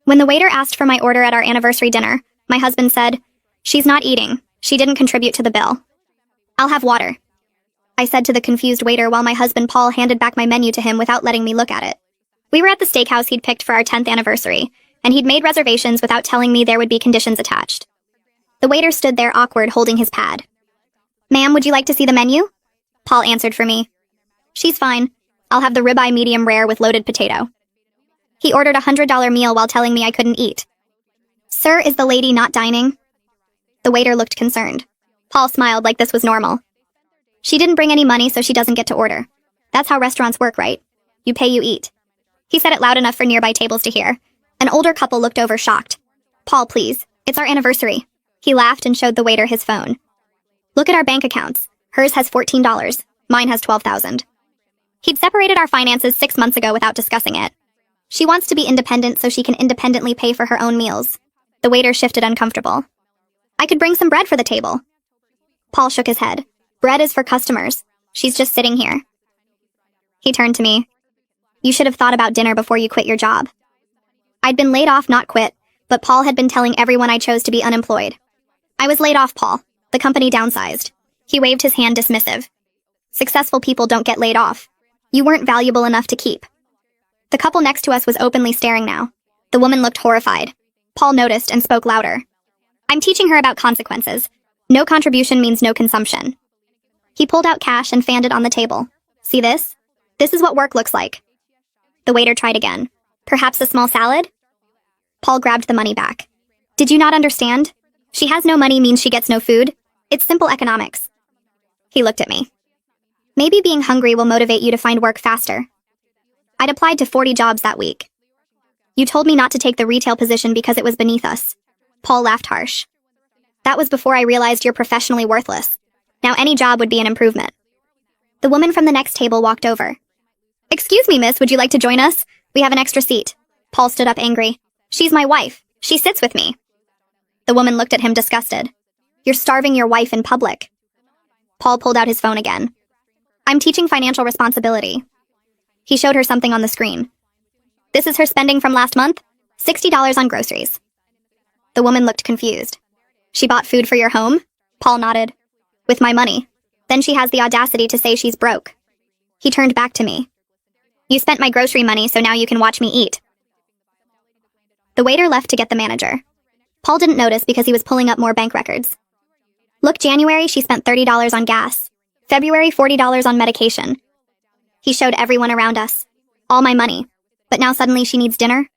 When the waiter asked for my order at our anniversary dinner, my husband said, "She's not eating. She didn't contribute to the bill." "I'll have water," I said to the confused waiter while my husband Paul handed back my menu to him without letting me look at it. We were at the steakhouse he'd picked for our 10th anniversary, and he'd made reservations without telling me there would be conditions attached. The waiter stood there awkward, holding his pad. "Ma'am, would you like to see the menu?" Paul answered for me. "She's fine. I'll have the ribeye medium rare with loaded potato." He ordered a $100 meal while telling me I couldn't eat. "Sir, is the lady not dining?" The waiter looked concerned. Paul smiled like this was normal. "She didn't bring any money, so she doesn't get to order. That's how restaurants work, right? You pay, you eat." He said it loud enough for nearby tables to hear. An older couple looked over shocked. "Paul, please. It's our anniversary." He laughed and showed the waiter his phone. "Look at our bank accounts. Hers has $14. Mine has $12,000. He'd separated our finances 6 months ago without discussing it. She wants to be independent so she can independently pay for her own meals. The waiter shifted uncomfortable. "I could bring some bread for the table." Paul shook his head. "Bread is for customers. She's just sitting here." He turned to me. "You should have thought about dinner before you quit your job." I'd been laid off, not quit, but Paul had been telling everyone I chose to be unemployed. "I was laid off, Paul. The company downsized." He waved his hand dismissive. "Successful people don't get laid off. You weren't valuable enough to keep." The couple next to us was openly staring now. The woman looked horrified. Paul noticed and spoke louder. "I'm teaching her about consequences. No contribution means no consumption." He pulled out cash and fanned it on the table. "See this? This is what work looks like." The waiter tried again. "Perhaps a small salad?" Paul grabbed the money back. "Did you not understand? She has no money means she gets no food. It's simple economics." He looked at me. "Maybe being hungry will motivate you to find work faster." I'd applied to 40 jobs that week. "You told me not to take the retail position because it was beneath us." Paul laughed harsh. "That was before I realized you're professionally worthless. Now any job would be an improvement." The woman from the next table walked over. "Excuse me, miss, would you like to join us? We have an extra seat." Paul stood up angry. "She's my wife. She sits with me." The woman looked at him disgusted. "You're starving your wife in public." Paul pulled out his phone again. "I'm teaching financial responsibility." He showed her something on the screen. "This is her spending from last month? $60 on groceries." The woman looked confused. "She bought food for your home?" Paul nodded. "With my money. Then she has the audacity to say she's broke." He turned back to me. "You spent my grocery money, so now you can watch me eat." The waiter left to get the manager. Paul didn't notice because he was pulling up more bank records. "Look, January, she spent $30 on gas. February, $40 on medication." He showed everyone around us. "All my money. But now suddenly she needs dinner?"